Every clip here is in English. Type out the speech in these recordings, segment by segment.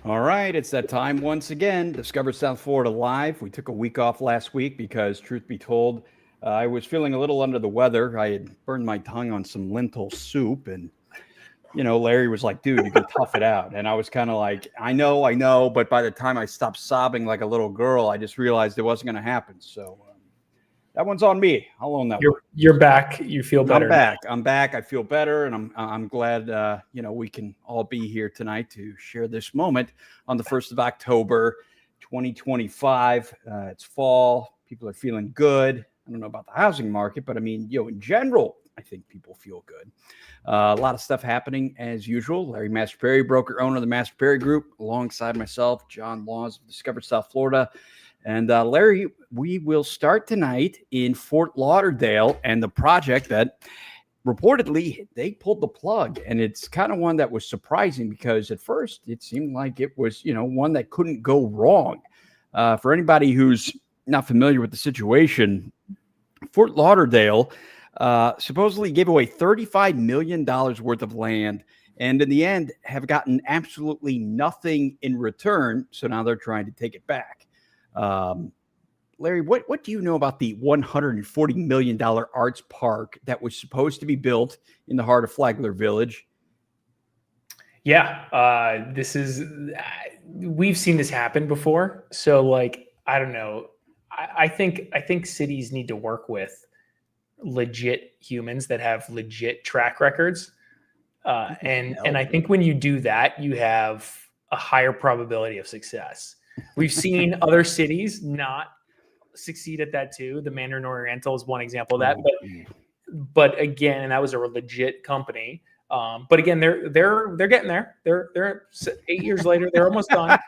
All right, it's that time once again. Discover South Florida Live. We took a week off last week because, truth be told, I was feeling a little under the weather. I had burned my tongue on some lentil soup, and Larry was like, "Dude, you can tough it out." And I was kind of like, "I know," but by the time I stopped sobbing like a little girl, I just realized it wasn't going to happen. So that one's on me. I'll own that one. You're back. You feel better. I'm back. I feel better, and I'm glad we can all be here tonight to share this moment on the 1st of October, 2025. It's fall. People are feeling good. I don't know about the housing market, but I mean, in general, I think people feel good. A lot of stuff happening as usual. Larry Mastropieri, broker owner of the Mastropieri Group, alongside myself, John Laws of Discover South Florida. And Larry, we will start tonight in Fort Lauderdale and the project that reportedly they pulled the plug. And it's kind of one that was surprising because at first it seemed like it was, one that couldn't go wrong. For anybody who's not familiar with the situation, Fort Lauderdale supposedly gave away $35 million worth of land and in the end have gotten absolutely nothing in return. So now they're trying to take it back. Larry, what do you know about the $140 million arts park that was supposed to be built in the heart of Flagler Village? Yeah, we've seen this happen before. So I don't know. I think cities need to work with legit humans that have legit track records. And I think when you do that, you have a higher probability of success. We've seen other cities not succeed at that too. The Mandarin Oriental is one example of that. But again, and that was a legit company. But again, they're getting there. They're 8 years later. They're almost done.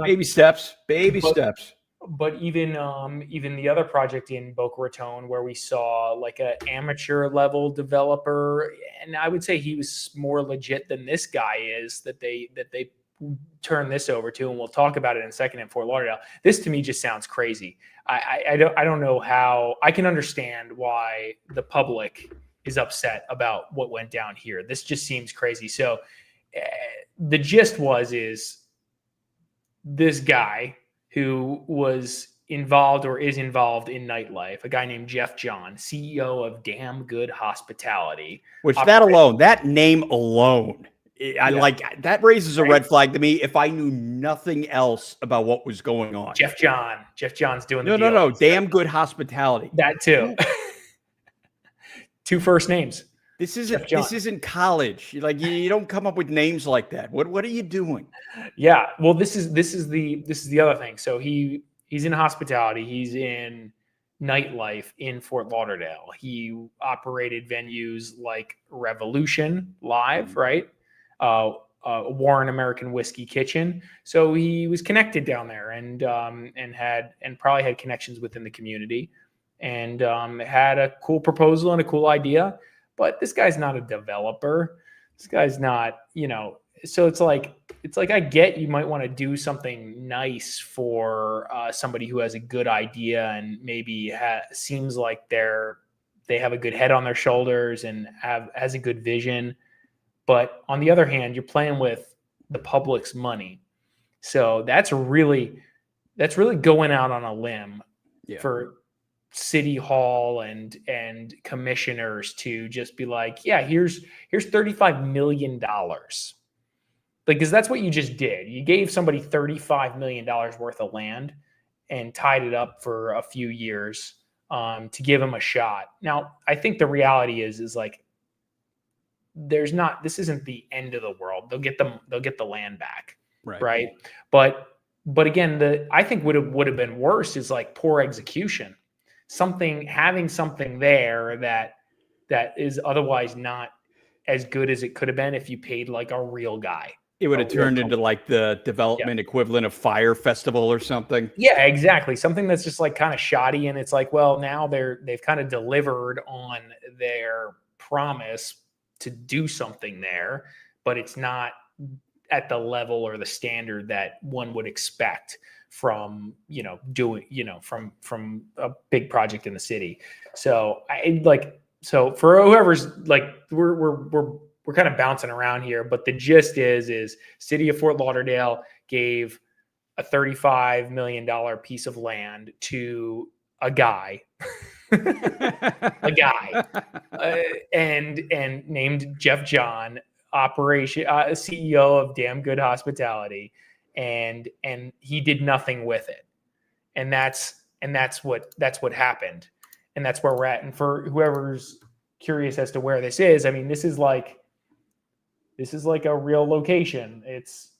Baby steps. But even the other project in Boca Raton, where we saw like an amateur level developer, and I would say he was more legit than this guy is, that they turn this over to, and we'll talk about it in a second in Fort Lauderdale. This to me just sounds crazy. I don't know how. I can understand why the public is upset about what went down here. This just seems crazy. So the gist is this guy who was involved or is involved in nightlife, a guy named Jeff John, CEO of Damn Good Hospitality. Which that name alone, that raises a red flag to me if I knew nothing else about what was going on. Jeff John's doing the deal. No. Damn Good Hospitality. That too. Two first names. This isn't college. You don't come up with names like that. What are you doing? Yeah. Well, this is the other thing. So he's in hospitality. He's in nightlife in Fort Lauderdale. He operated venues like Revolution Live, right? Warren American Whiskey Kitchen. So he was connected down there and probably had connections within the community and had a cool proposal and a cool idea. But this guy's not a developer. This guy's not, so it's like I get you might want to do something nice for somebody who has a good idea and maybe seems like they have a good head on their shoulders and has a good vision. But on the other hand, you're playing with the public's money. So that's really going out on a limb for City Hall and commissioners to just be like, yeah, here's $35 million. Because that's what you just did. You gave somebody $35 million worth of land and tied it up for a few years to give them a shot. Now, I think the reality is like, this isn't the end of the world. They'll get the land back. Right. But again, I think would have been worse is like poor execution. Having something there that is otherwise not as good as it could have been if you paid like a real guy. It would have turned into like the development equivalent of Fire Festival or something. Yeah, exactly. Something that's just like kind of shoddy. And it's like, well, now they've kind of delivered on their promise to do something there, but it's not at the level or the standard that one would expect from, from a big project in the city. So so for whoever's like, we're we're kind of bouncing around here, but the gist is City of Fort Lauderdale gave a $35 million piece of land to a guy, and named Jeff John, CEO of Damn Good Hospitality, and he did nothing with it, and that's what happened, and that's where we're at. And for whoever's curious as to where this is, I mean, this is like a real location. It's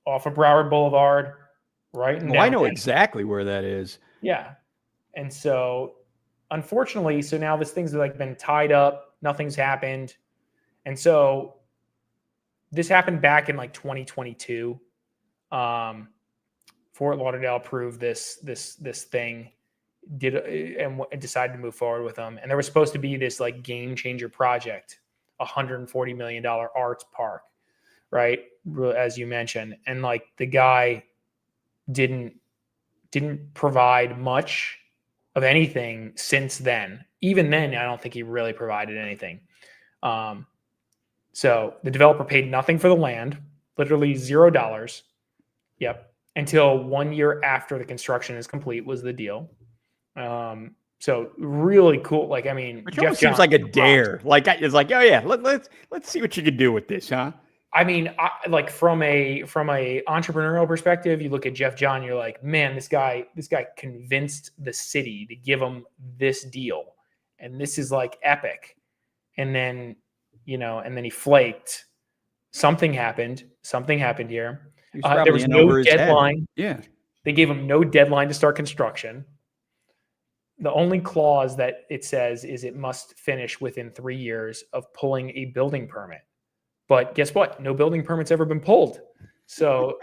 off of Broward Boulevard, right? Well, I know exactly where that is. Yeah. And so unfortunately, so now this thing's like been tied up, nothing's happened. And so this happened back in like 2022. Fort Lauderdale approved this thing, and decided to move forward with them. And there was supposed to be this like game changer project, $140 million arts park, right? As you mentioned. And like the guy didn't provide much of anything since then. Even then, I don't think he really provided anything. So the developer paid nothing for the land, literally $0. Yep. Until 1 year after the construction is complete was the deal. So really cool. Like, I mean, which almost seems like a dare. Like, it's like, oh yeah, let's see what you can do with this, huh? I mean, like from a entrepreneurial perspective, you look at Jeff John, you're like, man, this guy convinced the city to give him this deal, and this is like epic. And then, and then he flaked. Something happened here. There was no deadline. Yeah, they gave him no deadline to start construction. The only clause that it says is it must finish within 3 years of pulling a building permit. But guess what? No building permit's ever been pulled. So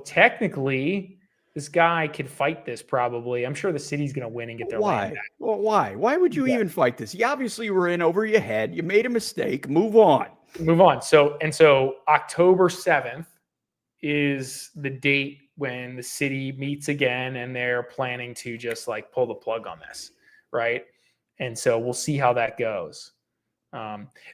technically, this guy could fight this probably. I'm sure the city's going to win and get their land back. Well, why? Why would you even fight this? You obviously were in over your head. You made a mistake. Move on. So October 7th is the date when the city meets again, and they're planning to just like pull the plug on this, right? And so we'll see how that goes.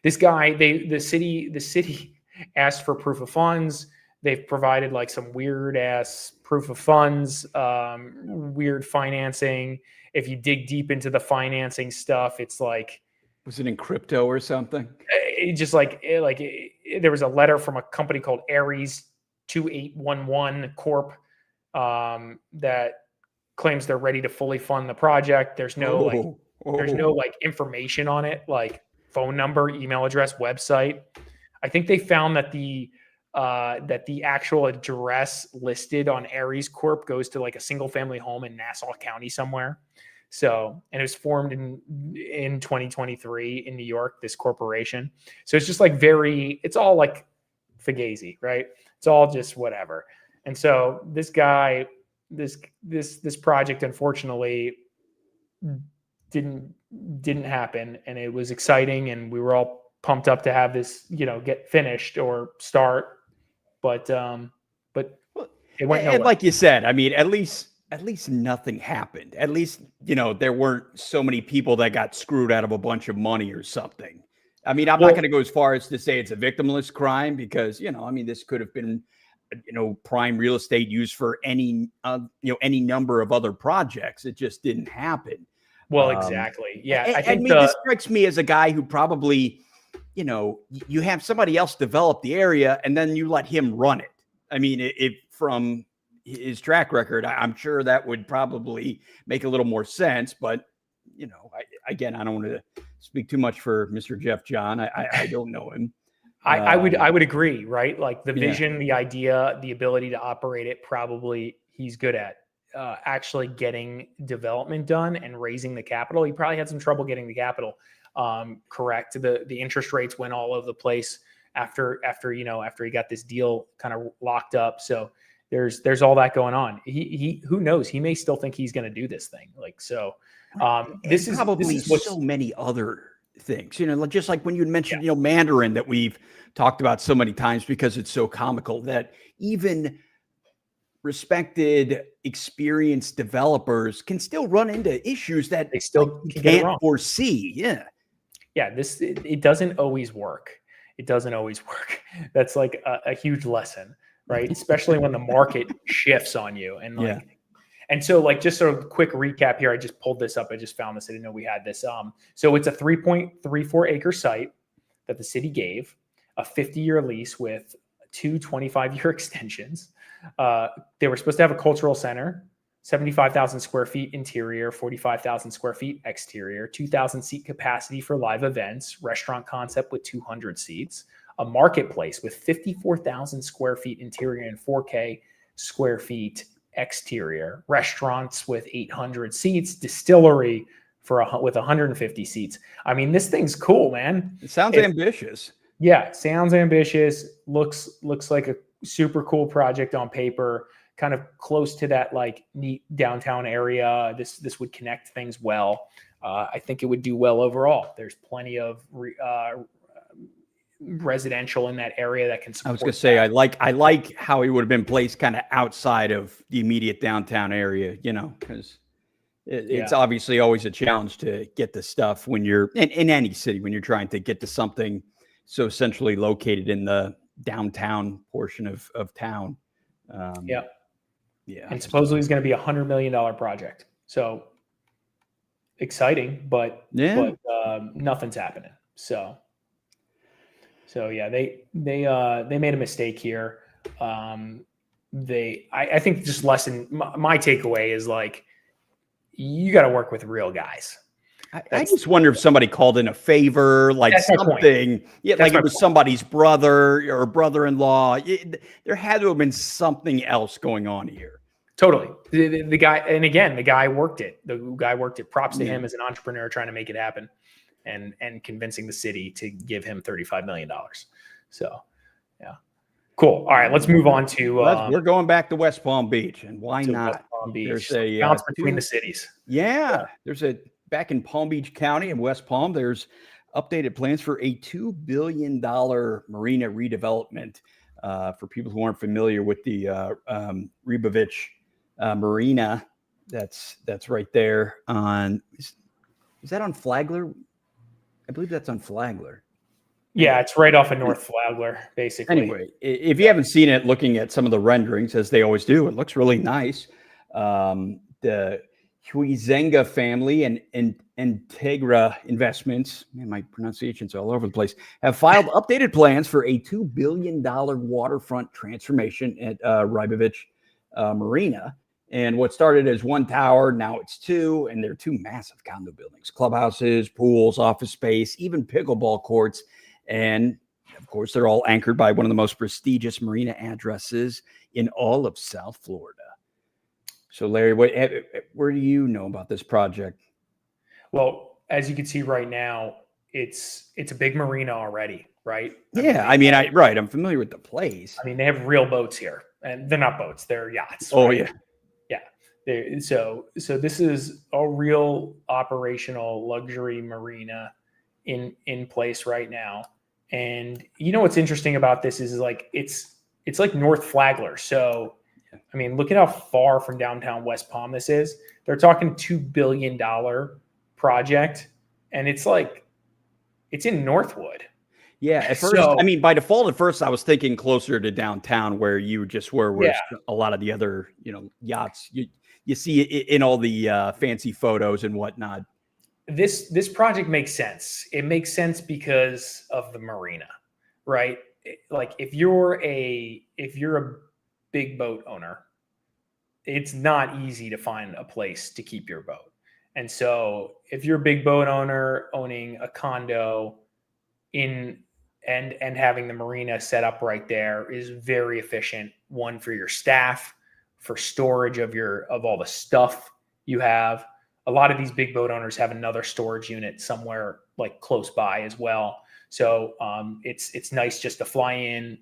This guy, the city asked for proof of funds. They've provided like some weird ass proof of funds, weird financing. If you dig deep into the financing stuff, it's like, was it in crypto or something? It just there was a letter from a company called Ares 2811 Corp that claims they're ready to fully fund the project. There's no there's no like information on it, like phone number, email address, website. I think they found that the actual address listed on Ares Corp goes to like a single family home in Nassau County somewhere. So, and it was formed in 2023 in New York, this corporation. So it's just like it's all like fugazi, right? It's all just whatever. And so this guy, this project, unfortunately, didn't happen, and it was exciting, and we were all pumped up to have this, get finished or start, but it went nowhere. And like you said, I mean, at least nothing happened. At least, there weren't so many people that got screwed out of a bunch of money or something. I mean, I'm not going to go as far as to say it's a victimless crime because, I mean, this could have been, prime real estate used for any number of other projects. It just didn't happen. Well, exactly. Yeah. I think this strikes me as a guy who probably, you have somebody else develop the area and then you let him run it. I mean, if from his track record, I'm sure that would probably make a little more sense. But, I don't want to speak too much for Mr. Jeff John. I don't know him. I would agree, right? Like the vision, the idea, the ability to operate it, probably he's good at. Actually getting development done and raising the capital. He probably had some trouble getting the capital correct. The interest rates went all over the place after he got this deal kind of locked up. So there's all that going on. He who knows? He may still think he's going to do this thing. Like so. This is probably so many other things. Just like when you mentioned Mandarin that we've talked about so many times because it's so comical that even respected, experienced developers can still run into issues that they still can't foresee. Yeah. it doesn't always work. It doesn't always work. That's like a huge lesson, right? Especially when the market shifts on you. And like, and so like, just sort of quick recap here. I just pulled this up. I just found this. I didn't know we had this. So it's a 3.34 acre site that the city gave, a 50-year lease with 2 25-year extensions. They were supposed to have a cultural center, 75,000 square feet interior, 45,000 square feet exterior, 2,000 seat capacity for live events, restaurant concept with 200 seats, a marketplace with 54,000 square feet interior and 4K square feet exterior, restaurants with 800 seats, distillery with 150 seats. I mean, this thing's cool, man. It sounds ambitious. Yeah, sounds ambitious. Looks like a super cool project on paper. Kind of close to that like neat downtown area. This would connect things well. I think it would do well overall. There's plenty of residential in that area that can support. I was going to say, I like how it would have been placed kind of outside of the immediate downtown area, because it's obviously always a challenge to get the stuff when you're in any city, when you're trying to get to something so centrally located in the downtown portion of town. And supposedly it's going to be $100 million project. So exciting, but nothing's happening. So yeah, they made a mistake here. I think just my takeaway is like, you got to work with real guys. I just wonder if somebody called in a favor, like something. Yeah, like it was somebody's brother or brother-in-law. There had to have been something else going on here. Totally. The guy, and again, the guy worked it. The guy worked it. Props to him as an entrepreneur trying to make it happen, and convincing the city to give him $35 million. So, yeah, cool. All right, let's move on to. We're going back to West Palm Beach, and why not? West Palm Beach. There's a bounce between the cities. Yeah, there's back in Palm Beach County in West Palm, there's updated plans for a $2 billion marina redevelopment. For people who aren't familiar with the Rybovich Marina, that's right there on. Is that on Flagler? I believe that's on Flagler. Yeah, it's right off of North Flagler, basically. Anyway, if you haven't seen it, looking at some of the renderings, as they always do, it looks really nice. The Huizenga family and Integra Investments, man, my pronunciation's all over the place, have filed updated plans for a $2 billion waterfront transformation at Rybovich Marina. And what started as one tower, now it's two, and they're two massive condo buildings, clubhouses, pools, office space, even pickleball courts. And of course, they're all anchored by one of the most prestigious marina addresses in all of South Florida. So, Larry, where do you know about this project? Well, as you can see right now, it's a big marina already, right? I'm familiar with the place. I mean, they have real boats here, and they're not boats; they're yachts. Oh, right? Yeah. So this is a real operational luxury marina in place right now. And what's interesting about this is like it's like North Flagler. So. I mean, look at how far from downtown West Palm this is. They're talking $2 billion project, and it's in Northwood. Yeah, at first, by default, at first I was thinking closer to downtown where you just were, where a lot of the other, yachts you see in all the fancy photos and whatnot. This project makes sense. It makes sense because of the marina, right? Like if you're a big boat owner, it's not easy to find a place to keep your boat. And so if you're a big boat owner owning a condo and having the marina set up right there is very efficient. One, for your staff, for storage of all the stuff you have. A lot of these big boat owners have another storage unit somewhere like close by as well. So it's nice just to fly in,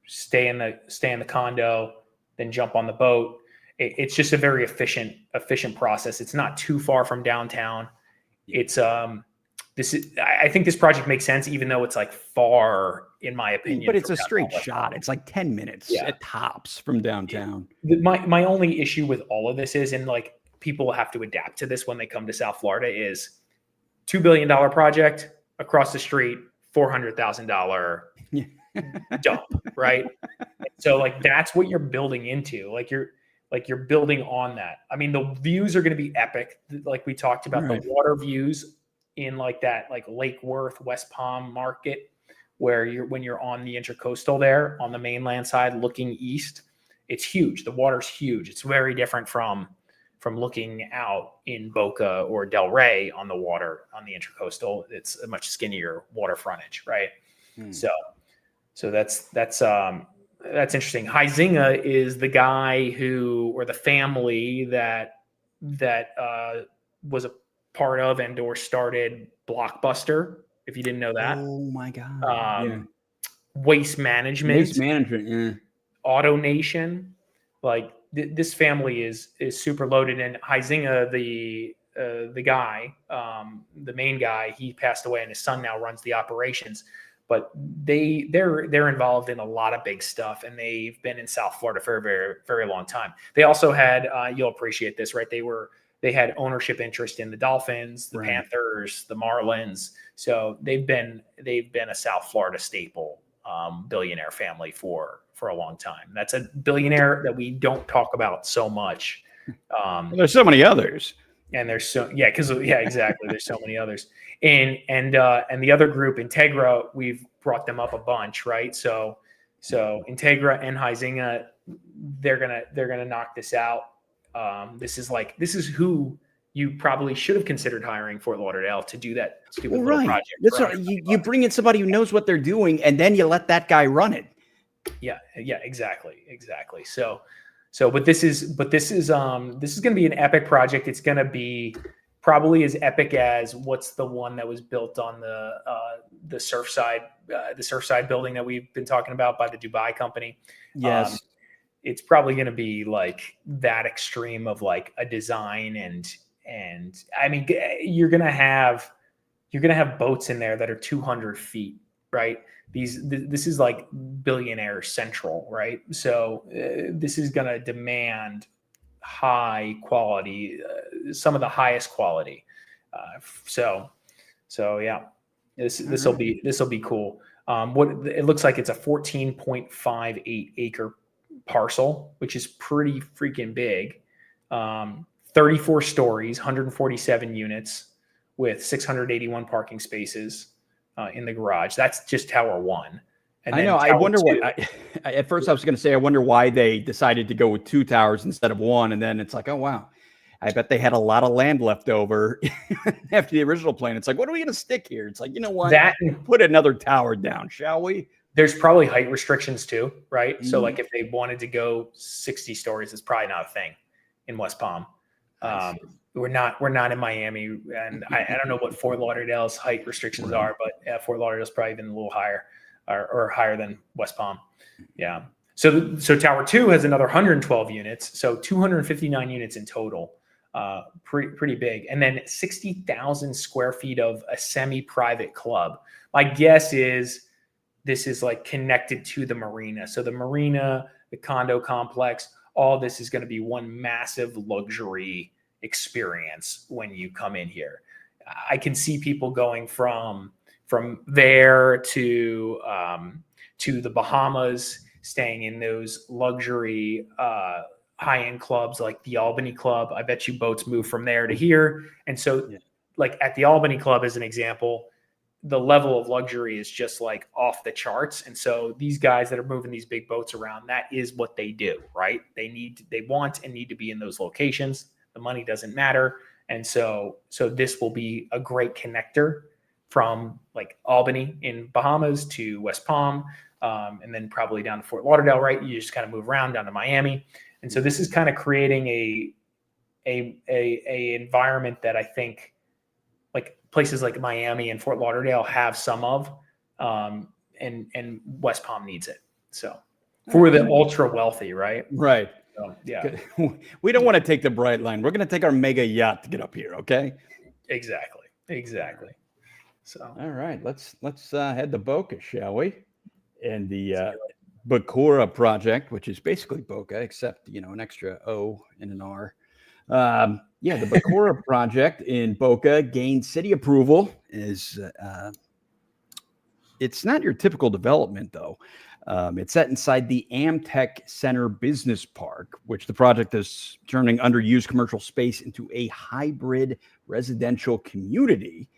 stay in the condo, then jump on the boat. It's just a very efficient process. It's not too far from downtown. It's I think this project makes sense, even though it's like far, in my opinion. But it's a straight shot. It's like 10 minutes at tops from downtown. My only issue with all of this is, and like people have to adapt to this when they come to South Florida, is $2 billion project across the street, $400,000 dump, right? So like that's what you're building into. Like you're building on that. I mean, the views are going to be epic. Like we talked about, Right. the water views in like that, like Lake Worth, West Palm market, where when you're on the intercoastal there on the mainland side looking east, it's huge. The water's huge. It's very different from looking out in Boca or Del Rey on the water on the intercoastal. It's a much skinnier water frontage, right? So that's interesting. Huizenga is the guy or the family that was a part of and/or started Blockbuster. If you didn't know that. Oh my God. Waste management. Waste management. Yeah. AutoNation. Like this family is super loaded. And Huizenga, the guy, the main guy, he passed away, and his son now runs the operations. But they're involved in a lot of big stuff, and they've been in South Florida for a very, very long time. They also had, you'll appreciate this, right? They had ownership interest in the Dolphins, the Panthers, the Marlins. So they've been a South Florida staple, billionaire family for a long time. That's a billionaire that we don't talk about so much. There's so many others. And there's exactly. There's so many others. And the other group, Integra, we've brought them up a bunch, right? So Integra and Huizenga, they're gonna knock this out. This is who you probably should have considered hiring Fort Lauderdale to do that stupid little project. That's right. You bring in somebody who knows what they're doing, and then you let that guy run it. Yeah, exactly. But this is going to be an epic project. It's going to be probably as epic as what's the one that was built on the Surfside building that we've been talking about by the Dubai company. Yes. It's probably going to be like that extreme of like a design and I mean, you're going to have boats in there that are 200 feet, right? This is like billionaire central, right? So this is going to demand high quality, some of the highest quality. So yeah, this will be cool. What it looks like, it's a 14.58 acre parcel, which is pretty freaking big. 34 stories, 147 units with 681 parking spaces in the garage. That's just tower one. And I know. I wonder why. At first, I was going to say, I wonder why they decided to go with 2 towers instead of 1. And then it's like, oh, wow. I bet they had a lot of land left over after the original plan. It's like, what are we going to stick here? It's like, you know what? Put another tower down, shall we? There's probably height restrictions too, right? So like if they wanted to go 60 stories, it's probably not a thing in West Palm. We're not in Miami, and I don't know what Fort Lauderdale's height restrictions are, but Fort Lauderdale's probably even a little higher or higher than West Palm. Yeah. So Tower 2 has another 112 units, so 259 units in total. Pretty big. And then 60,000 square feet of a semi-private club. My guess is this is like connected to the marina. So the marina, the condo complex, all this is going to be one massive luxury experience when you come in here. I can see people going from there to the Bahamas, staying in those luxury high-end clubs like the Albany Club. I bet you boats move from there to here. And so like at the Albany Club, as an example, the level of luxury is just like off the charts. And so these guys that are moving these big boats around, that is what they do, right? They want and need to be in those locations. The money doesn't matter. And so this will be a great connector from like Albany in Bahamas to West Palm, and then probably down to Fort Lauderdale, right? You just kind of move around down to Miami. And so this is kind of creating a environment that I think like places like Miami and Fort Lauderdale have some of, and West Palm needs it. So for the ultra wealthy, right? Right. So, yeah. We don't want to take the bright line. We're going to take our mega yacht to get up here. Okay. Exactly. So, all right, let's head to Boca, shall we? And the Bocora project, which is basically Boca, except, an extra O and an R. Yeah, the Bocora project in Boca gained city approval. It's not your typical development, though. It's set inside the Amtech Center Business Park, which the project is turning underused commercial space into a hybrid residential community,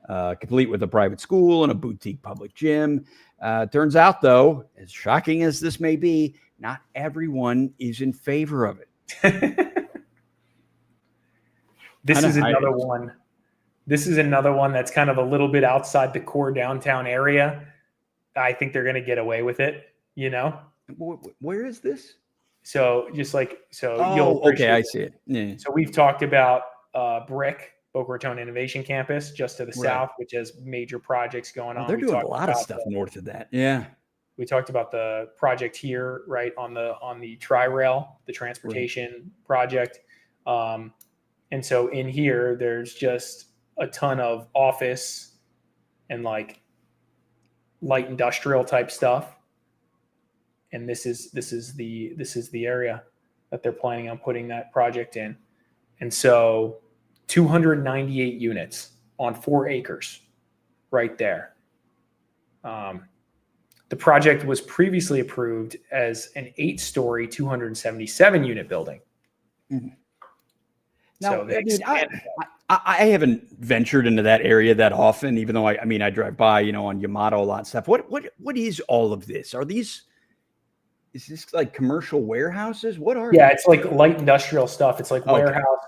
complete with a private school and a boutique public gym. Turns out, though, as shocking as this may be, not everyone is in favor of it. This is another one. This is another one that's kind of a little bit outside the core downtown area. I think they're going to get away with it, you know? Where is this? So just like, so oh, okay, I see it. Yeah. So we've talked about Brick, Boca Raton Innovation Campus, just to the south, which has major projects going on. They're doing a lot of stuff north of that. Yeah. We talked about the project here, right, on the Tri-Rail, the transportation project. And so in here, there's just a ton of office and like light industrial type stuff. And this is the area that they're planning on putting that project in. And so 298 units on 4 acres right there. The project was previously approved as an 8-story, 277 unit building. Mm-hmm. Now, I haven't ventured into that area that often, even though I drive by, on Yamato a lot of stuff. What is all of this? Is this like commercial warehouses? What are? Yeah, it's like light industrial stuff. It's like warehouse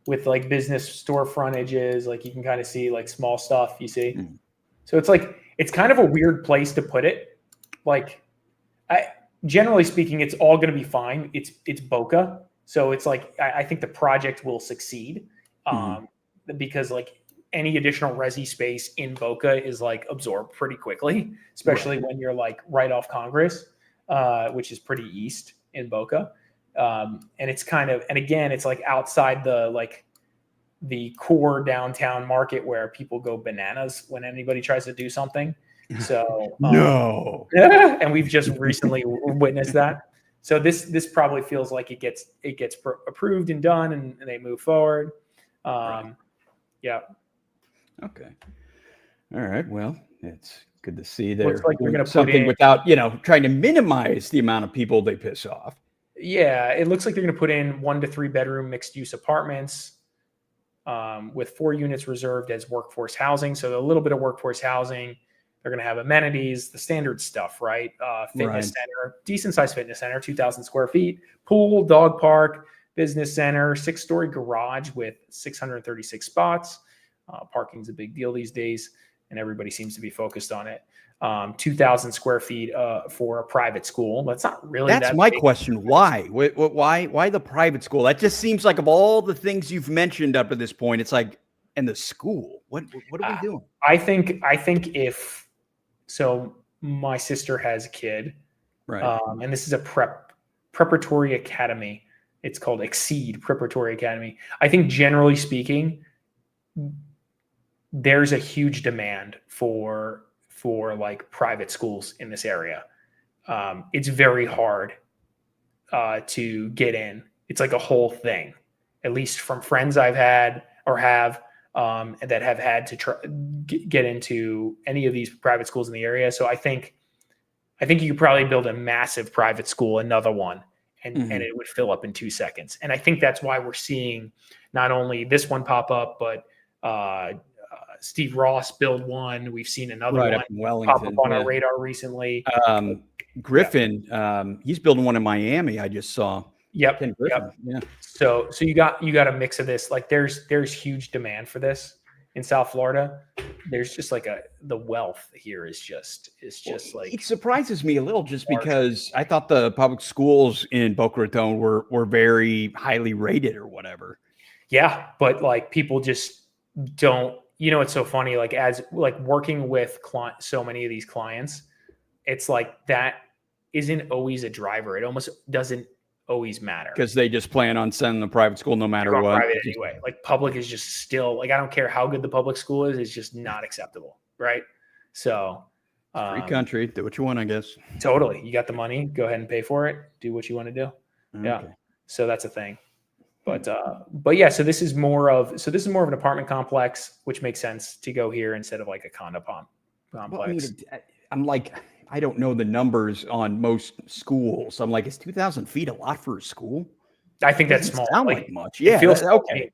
with like business store frontages. Like you can kind of see like small stuff you see. Mm-hmm. So it's kind of a weird place to put it. Like, generally speaking, it's all going to be fine. It's Boca. So it's like, I think the project will succeed because like any additional resi space in Boca is like absorbed pretty quickly, especially when you're like right off Congress, which is pretty east in Boca. And it's kind of, and again, it's like outside the core downtown market where people go bananas when anybody tries to do something. So no, and we've just recently witnessed that. So this probably feels like it gets approved and done, and they move forward. Yeah. Okay. All right. Well, it's good to see they're looks like they're going to something without trying to minimize the amount of people they piss off. Yeah, it looks like they're going to put in 1 to 3 bedroom mixed use apartments with 4 units reserved as workforce housing. So a little bit of workforce housing. They're going to have amenities, the standard stuff, right? Fitness center, decent sized fitness center, 2,000 square feet, pool, dog park, business center, 6-story garage with 636 spots. Parking's a big deal these days, and everybody seems to be focused on it. 2,000 square feet for a private school. That's not really. That's my question. Why? Why the private school? That just seems like of all the things you've mentioned up to this point, it's like, and the school. What are we doing? I think if. So my sister has a kid, right? And this is a preparatory academy. It's called Exceed Preparatory Academy. I think generally speaking, there's a huge demand for like private schools in this area. It's very hard to get in. It's like a whole thing, at least from friends I've had or have. That have had to get into any of these private schools in the area. So I think you could probably build a massive private school, another one, and it would fill up in 2 seconds. And I think that's why we're seeing not only this one pop up, but Steve Ross build one. We've seen another one pop up on our radar recently. Griffin, he's building one in Miami. I just saw. Yep. Yeah. So you got a mix of this. Like there's huge demand for this in South Florida. There's just like the wealth here is just like, it surprises me a little just because I thought the public schools in Boca Raton were very highly rated or whatever. Yeah, but like people just don't. It's so funny. Like as like working with so many of these clients, it's like that isn't always a driver. It almost doesn't always matter because they just plan on sending the private school no matter what. Private anyway. Like public is just still like, I don't care how good the public school is, it's just not acceptable, right? So free country, do what you want, I guess. Totally. You got the money, go ahead and pay for it, do what you want to do. Okay. Yeah. So that's a thing. But yeah, so this is more of an apartment complex, which makes sense to go here instead of like a condo complex. Well, I mean, I'm like, I don't know the numbers on most schools. I'm like, is 2,000 feet a lot for a school? I think that's small. Sound like much? Yeah. It feels okay.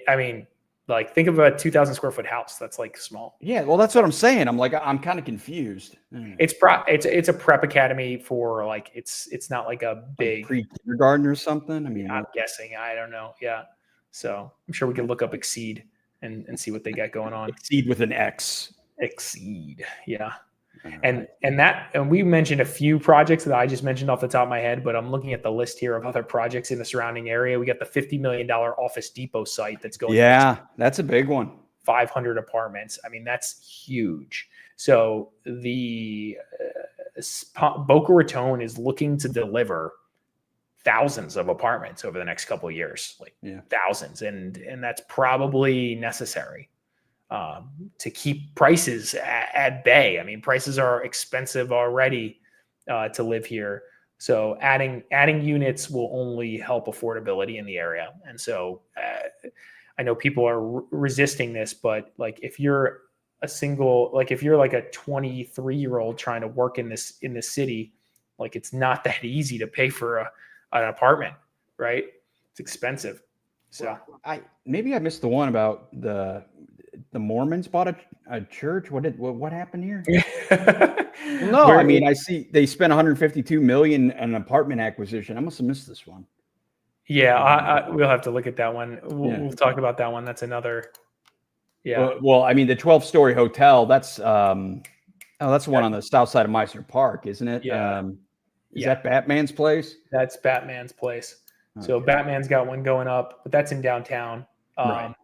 I mean, like think of a 2,000 square foot house. That's like small. Yeah. Well, that's what I'm saying. I'm like, I'm kind of confused. It's a prep academy for like it's not like a big like pre-kindergarten or something. I mean, I'm guessing. I don't know. Yeah. So I'm sure we could look up Exceed and see what they got going on. Exceed with an X. Exceed. Yeah. And we mentioned a few projects that I just mentioned off the top of my head, but I'm looking at the list here of other projects in the surrounding area. We got the $50 million Office Depot site that's going. Yeah, that's a big one. 500 apartments. I mean, that's huge. So the Boca Raton is looking to deliver thousands of apartments over the next couple of years, thousands, and that's probably necessary to keep prices at bay. I mean, prices are expensive already to live here, so adding units will only help affordability in the area. And so I know people are resisting this, but like if you're if you're like a 23-year-old trying to work in this city, like it's not that easy to pay for an apartment, right? It's expensive. So maybe I missed the one about the Mormons bought a church. What happened here? No, I mean, I see they spent 152 million on an apartment acquisition. I must have missed this one. Yeah, we'll have to look at that one. We'll talk about that one. That's another. Yeah. Well, I mean, the 12-story hotel. That's the one on the south side of Meisner Park, isn't it? Yeah. Is that Batman's place? That's Batman's place. Okay. So Batman's got one going up, but that's in downtown. Right.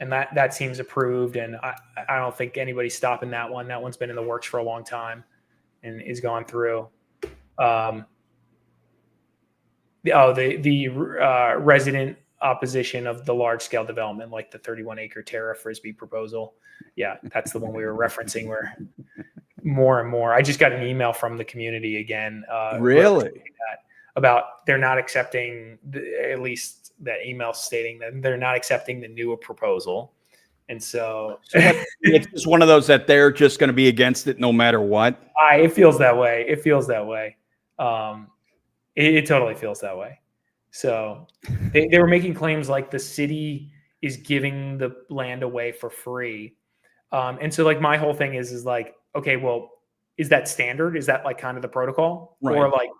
And that seems approved. And I don't think anybody's stopping that one. That one's been in the works for a long time and is going through. The resident opposition of the large scale development, like the 31-acre Terra Frisbee proposal. Yeah, that's the one we were referencing where more and more. I just got an email from the community again. Really? About they're not accepting, at least that email stating that they're not accepting the newer proposal. And so it's just one of those that they're just going to be against it no matter what. It feels that way. It feels that way. It totally feels that way. So they were making claims like the city is giving the land away for free. And so like my whole thing is like, okay, well, is that standard? Is that like kind of the protocol? Right. Or like,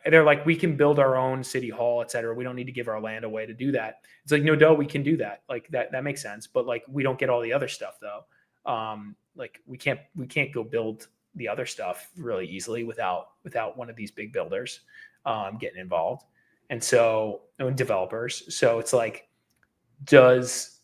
they're like, we can build our own city hall, et cetera. We don't need to give our land away to do that. It's like, no, we can do that. Like that makes sense. But like, we don't get all the other stuff though. Like we can't go build the other stuff really easily without one of these big builders getting involved. And so developers. So it's like, let's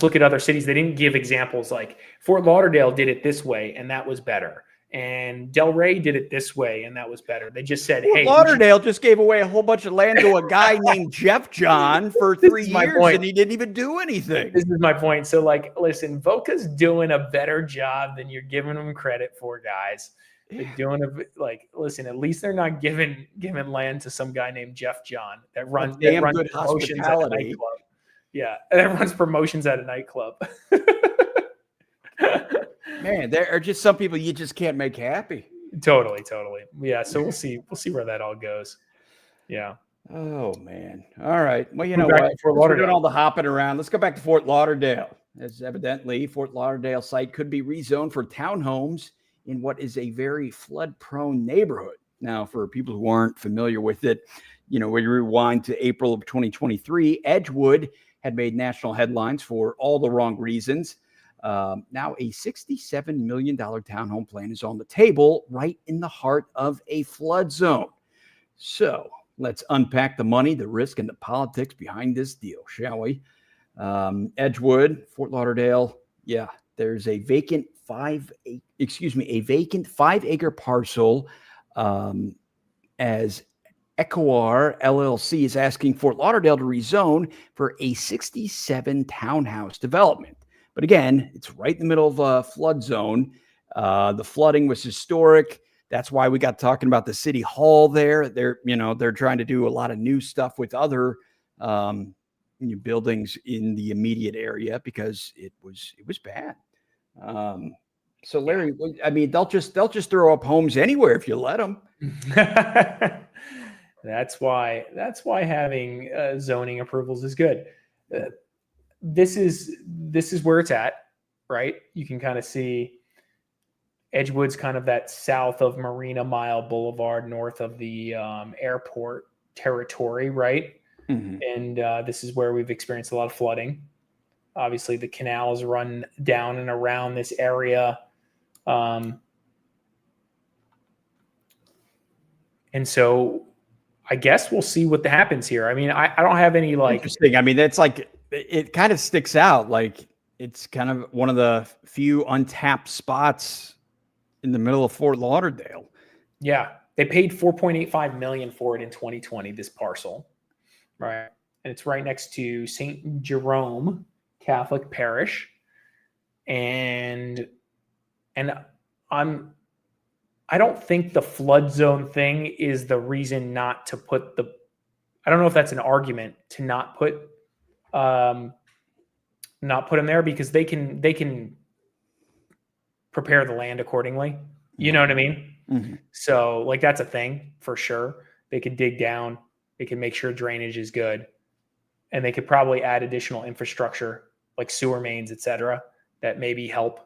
look at other cities. They didn't give examples like Fort Lauderdale did it this way and that was better. And Del Rey did it this way, and that was better. They just said, "Hey, Lauderdale just gave away a whole bunch of land to a guy named Jeff John for 3 years, and he didn't even do anything." This is my point. So, like, listen, Boca's doing a better job than you're giving them credit for, guys. They're doing listen. At least they're not giving land to some guy named Jeff John that runs good promotions at a nightclub. Yeah, that runs promotions at a nightclub. Man, there are just some people you just can't make happy. Totally. Yeah, so we'll see where that all goes. Yeah. Oh man. All right. Well, you know what? We're doing all the hopping around. Let's go back to Fort Lauderdale. As evidently, Fort Lauderdale site could be rezoned for townhomes in what is a very flood-prone neighborhood. Now, for people who aren't familiar with it, you know, when you rewind to April of 2023, Edgewood had made national headlines for all the wrong reasons. Now a $67 million townhome plan is on the table right in the heart of a flood zone. So let's unpack the money, the risk, and the politics behind this deal, shall we? Edgewood, Fort Lauderdale. Yeah, there's a vacant 5-acre parcel as Ecoar LLC is asking Fort Lauderdale to rezone for a 67 townhouse development. But again, it's right in the middle of a flood zone. The flooding was historic. That's why we got talking about the city hall there. They're trying to do a lot of new stuff with other new buildings in the immediate area because it was bad. So Larry, I mean, they'll just throw up homes anywhere if you let them. That's why having zoning approvals is good. This is where it's at, right? You can kind of see Edgewood's kind of that south of Marina Mile Boulevard, north of the airport territory, right? Mm-hmm. And this is where we've experienced a lot of flooding. Obviously, the canals run down and around this area. And so I guess we'll see what happens here. I mean, I don't have any interesting. I mean, that's like, it kind of sticks out. Like, it's kind of one of the few untapped spots in the middle of Fort Lauderdale. Yeah. They paid $4.85 million for it in 2020, this parcel. Right. And it's right next to St. Jerome Catholic Parish. And I don't think the flood zone thing is the reason not to put I don't know if that's an argument to not put them there, because they can prepare the land accordingly. You know what I mean? Mm-hmm. So like, that's a thing for sure. They could dig down, they can make sure drainage is good, and they could probably add additional infrastructure like sewer mains, etc., that maybe help.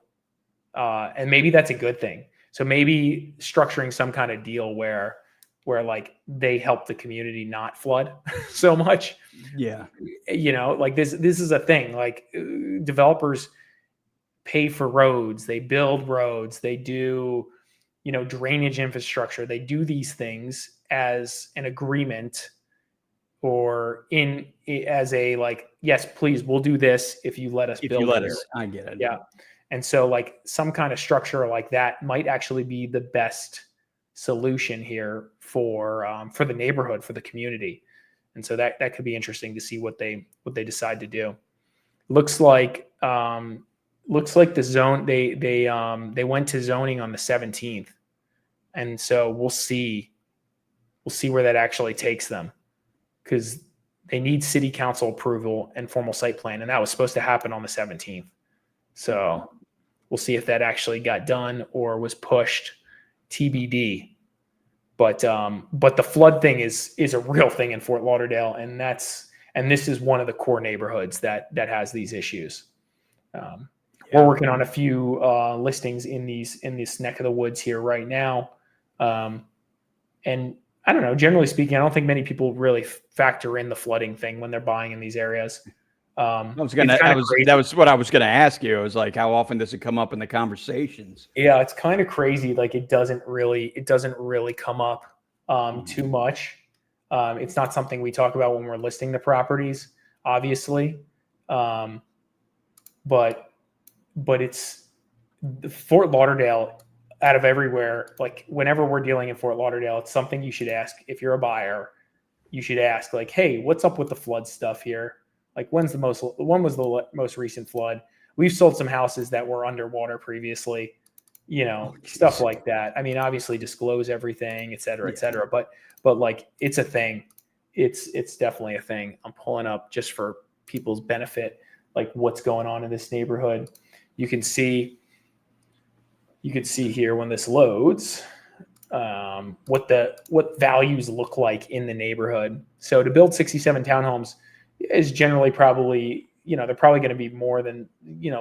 And maybe that's a good thing. So maybe structuring some kind of deal where like they help the community not flood so much. Yeah. Like this is a thing. Like, developers pay for roads, they build roads, they do, drainage infrastructure. They do these things as an agreement, or as a, like, yes, please, we'll do this if you let us build. If you let us, I get it. Yeah. And so like some kind of structure like that might actually be the best solution here for the neighborhood, for the community. And so that could be interesting to see what they decide to do. Looks like the zone, they went to zoning on the 17th. And so we'll see where that actually takes them, because they need city council approval and formal site plan. And that was supposed to happen on the 17th. So we'll see if that actually got done or was pushed, TBD. But the flood thing is a real thing in Fort Lauderdale, and this is one of the core neighborhoods that has these issues. We're working on a few listings in this neck of the woods here right now, and I don't know. Generally speaking, I don't think many people really factor in the flooding thing when they're buying in these areas. That was what I was gonna ask you. It was like, how often does it come up in the conversations? Yeah, it's kind of crazy. Like, it doesn't really come up too much. It's not something we talk about when we're listing the properties, obviously. But it's Fort Lauderdale, out of everywhere. Like, whenever we're dealing in Fort Lauderdale, it's something you should ask. If you're a buyer, you should ask, like, hey, what's up with the flood stuff here? Like, when was the most recent flood? We've sold some houses that were underwater previously, stuff like that. I mean, obviously disclose everything, et cetera, but like, it's a thing. It's definitely a thing. I'm pulling up just for people's benefit, like, what's going on in this neighborhood. You can see here when this loads, what values look like in the neighborhood. So to build 67 townhomes is generally probably, they're probably going to be more than,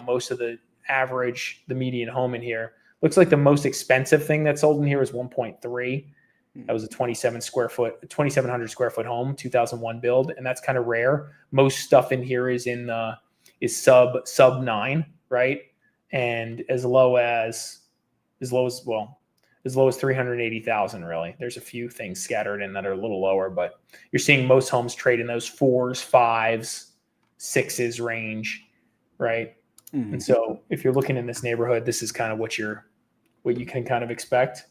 most of the average, the median home in here. Looks like the most expensive thing that sold in here is 1.3. That was a 2,700 square foot home, 2001 build. And that's kind of rare. Most stuff in here is sub 9, right? And as low as 380,000, really. There's a few things scattered in that are a little lower, but you're seeing most homes trade in those 4s, 5s, 6s range, right? Mm-hmm. And so if you're looking in this neighborhood, this is kind of what you can kind of expect.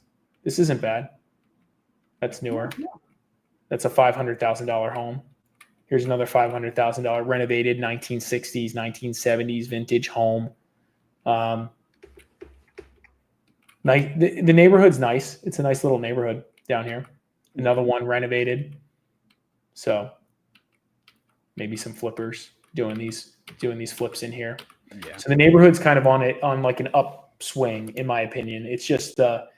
This isn't bad. That's newer. That's a $500,000 home. Here's another $500,000 renovated 1960s, 1970s vintage home. Nice. The neighborhood's nice. It's a nice little neighborhood down here. Another one renovated. So maybe some flippers doing these flips in here. Yeah. So the neighborhood's kind of on like an upswing, in my opinion. It's just Fort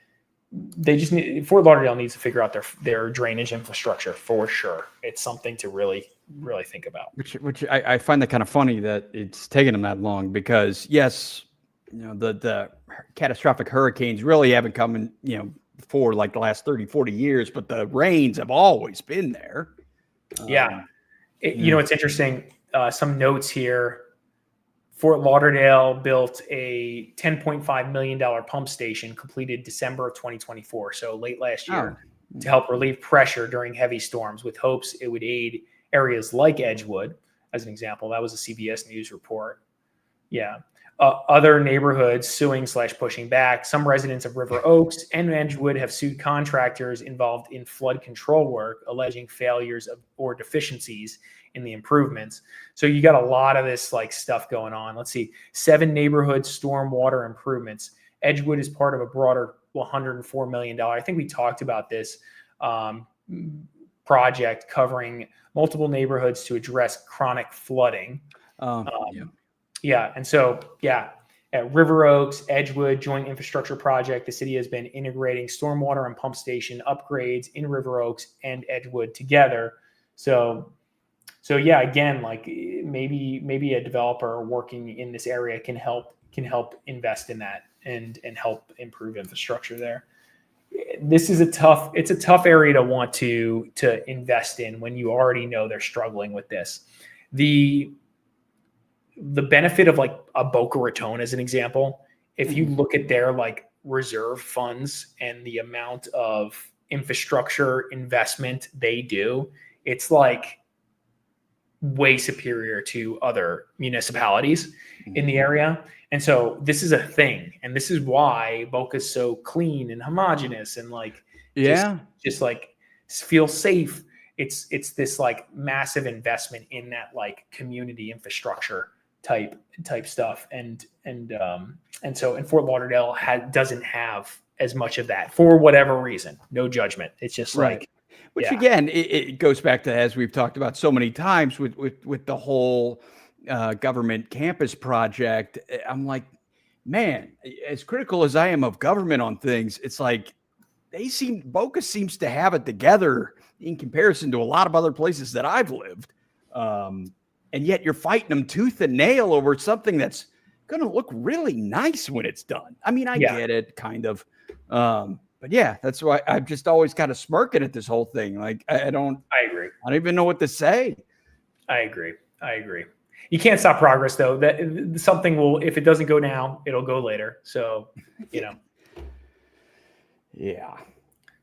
Lauderdale needs to figure out their drainage infrastructure for sure. It's something to really think about. Which I find that kind of funny that it's taken them that long, because yes, the catastrophic hurricanes really haven't come in, for like the last 30, 40 years, but the rains have always been there. Yeah. It's interesting. Some notes here. Fort Lauderdale built a $10.5 million pump station completed December of 2024, so late last year, to help relieve pressure during heavy storms, with hopes it would aid areas like Edgewood, as an example. That was a CBS News report. Yeah. Other neighborhoods suing/pushing back. Some residents of River Oaks and Edgewood have sued contractors involved in flood control work, alleging failures or deficiencies in the improvements. So you got a lot of this like stuff going on. Let's see. 7 neighborhood stormwater improvements. Edgewood is part of a broader $104 million. I think we talked about this project covering multiple neighborhoods to address chronic flooding. Yeah. And so, at River Oaks, Edgewood Joint Infrastructure Project, the city has been integrating stormwater and pump station upgrades in River Oaks and Edgewood together. So yeah, again, like maybe a developer working in this area can help invest in that and help improve infrastructure there. It's a tough area to want to invest in when you already know they're struggling with this. The benefit of like a Boca Raton as an example, if you look at their like reserve funds and the amount of infrastructure investment they do, it's like way superior to other municipalities in the area. And so this is a thing. And this is why Boca is so clean and homogenous and like, just like feel safe. It's this like massive investment in that like community infrastructure type stuff. And so in Fort Lauderdale doesn't have as much of that for whatever reason. No judgment. It's just like, which again, it goes back to, as we've talked about so many times with the whole government campus project. I'm like, man, as critical as I am of government on things, it's like Boca seems to have it together in comparison to a lot of other places that I've lived. And yet you're fighting them tooth and nail over something that's going to look really nice when it's done. I mean, I get it kind of. But yeah, that's why I'm just always kind of smirking at this whole thing. Like, I agree. I don't even know what to say. I agree. You can't stop progress though. That something will, if it doesn't go now, it'll go later. So, Yeah.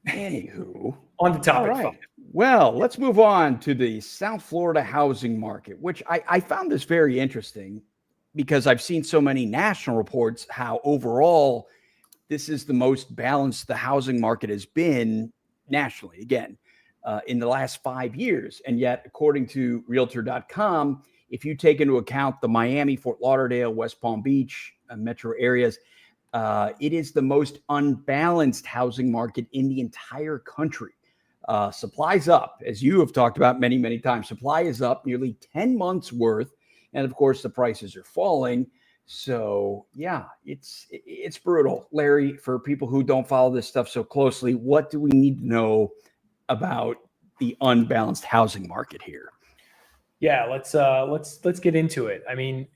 Anywho, on the topic. All right. Well, let's move on to the South Florida housing market, which I found this very interesting because I've seen so many national reports how overall this is the most balanced the housing market has been nationally, again, in the last 5 years. And yet, according to Realtor.com, if you take into account the Miami, Fort Lauderdale, West Palm Beach metro areas, it is the most unbalanced housing market in the entire country. Supply's up, as you have talked about many, many times. Supply is up nearly 10 months worth. And of course, the prices are falling. So yeah, it's brutal. Larry, for people who don't follow this stuff so closely, what do we need to know about the unbalanced housing market here? Yeah, let's get into it. I mean,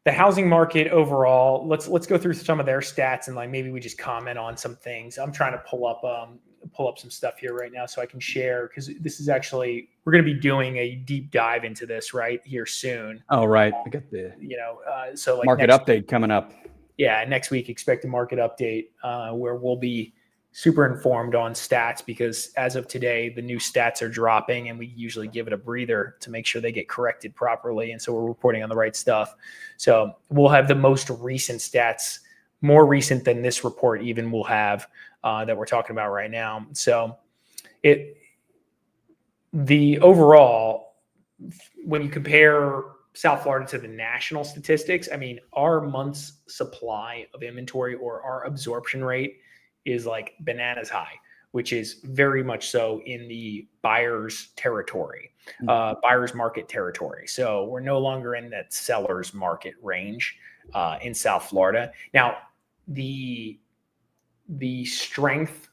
the housing market overall, let's go through some of their stats and like maybe we just comment on some things. I'm trying to pull up some stuff here right now so I can share, because this is actually, we're going to be doing a deep dive into this right here soon. Oh, right. I got the so like market update coming up. Yeah, next week expect a market update where we'll be super informed on stats, because as of today, the new stats are dropping and we usually give it a breather to make sure they get corrected properly. And so we're reporting on the right stuff. So we'll have the most recent stats, more recent than this report even will have that we're talking about right now. So the overall, when you compare South Florida to the national statistics, I mean, our month's supply of inventory or our absorption rate is like bananas high, which is very much so in the buyer's territory, buyer's market territory. So we're no longer in that seller's market range in South Florida. Now, the strength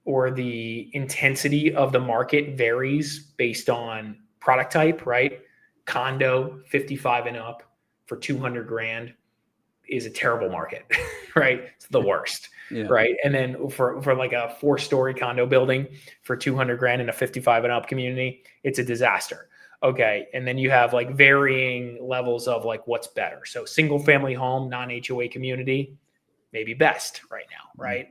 or the intensity of the market varies based on product type, right? Condo 55 and up for 200 grand is a terrible market, right? It's the worst, right? And then for like a 4-story condo building for 200 grand in a 55 and up community, it's a disaster. Okay. And then you have like varying levels of like what's better. So single family home, non-HOA community, maybe best right now, right?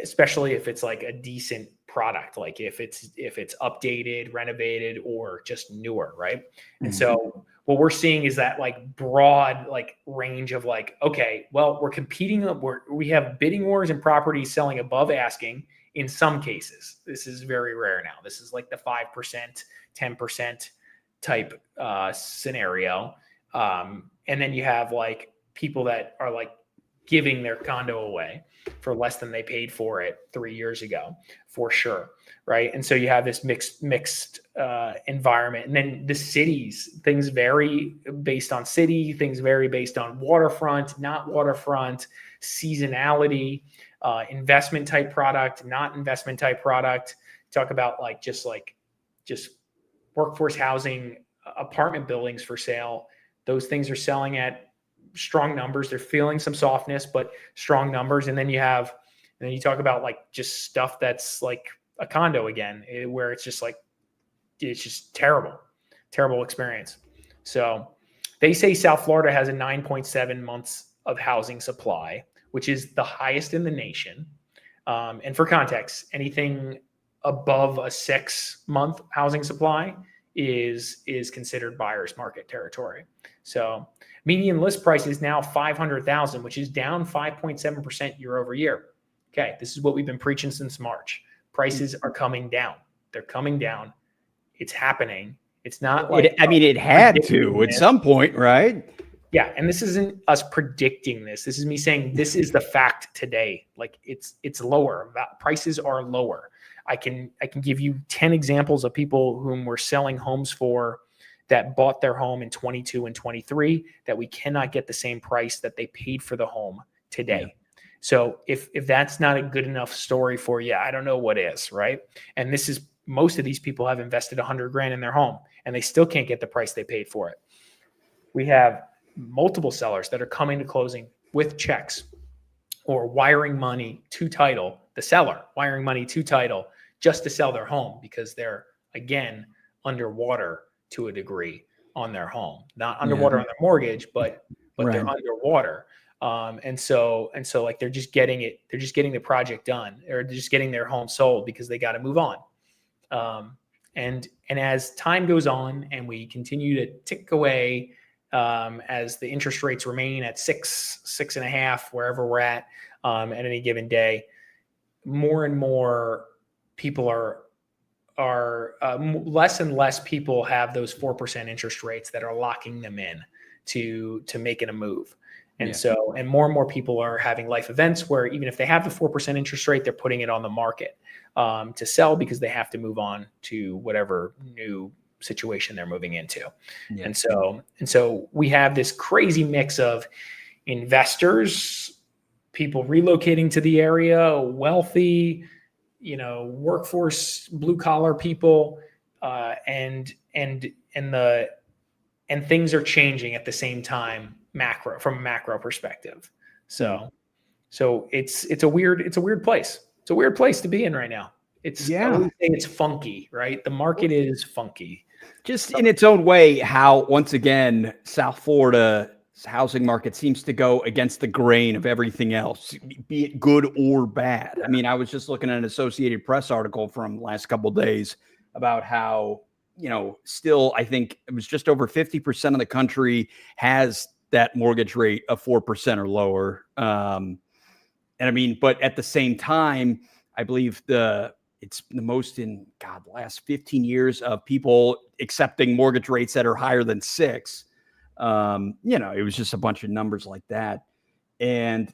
Especially if it's like a decent product, like if it's updated, renovated, or just newer, right? And so what we're seeing is that like broad like range of like, okay, well, we're competing, we have bidding wars and properties selling above asking in some cases. This is very rare now. This is like the 5%, 10% type scenario. And then you have like people that are like giving their condo away for less than they paid for it 3 years ago, for sure, right? And so you have this mixed environment. And then the cities, things vary based on city, things vary based on waterfront, not waterfront, seasonality, investment type product, not investment type product. Talk about like just workforce housing, apartment buildings for sale. Those things are selling at strong numbers. They're feeling some softness, but strong numbers. And then you talk about like just stuff that's like a condo again, where it's just terrible experience. So they say South Florida has a 9.7 months of housing supply, which is the highest in the nation. And for context, anything above a 6-month housing supply is considered buyer's market territory. So median list price is now $500,000, which is down 5.7% year over year. Okay, this is what we've been preaching since March. Prices are coming down. They're coming down. It's happening. It's not like it had to at some point, right? Yeah, and this isn't us predicting this. This is me saying this is the fact today. Like it's lower. Prices are lower. I can give you 10 examples of people whom we're selling homes for that bought their home in 22 and 23 that we cannot get the same price that they paid for the home today. Yeah. So if that's not a good enough story for you, I don't know what is, right? And this is, most of these people have invested 100 grand in their home and they still can't get the price they paid for it. We have multiple sellers that are coming to closing with checks or wiring money to title, the seller wiring money to title just to sell their home because they're, again, underwater to a degree on their home, not underwater on their mortgage, but they're underwater. And so like they're just getting the project done, or they're just getting their home sold because they got to move on. And as time goes on and we continue to tick away, as the interest rates remain at 6.5, wherever we're at any given day, more and more people are less and less people have those 4% interest rates that are locking them in to making a move. And so, and more people are having life events where even if they have the 4% interest rate, they're putting it on the market to sell because they have to move on to whatever new situation they're moving into. Yeah. And so we have this crazy mix of investors, people relocating to the area, wealthy, workforce, blue collar people, and things are changing at the same time, from a macro perspective. So it's a weird place. It's a weird place to be in right now. It's funky, right? The market is funky. Just in its own way, how once again South Florida's housing market seems to go against the grain of everything else, be it good or bad. I mean, I was just looking at an Associated Press article from the last couple of days about how, still I think it was just over 50% of the country has that mortgage rate of 4% or lower. And I mean, but at the same time, I believe it's the most in the last 15 years of people accepting mortgage rates that are higher than 6. It was just a bunch of numbers like that. And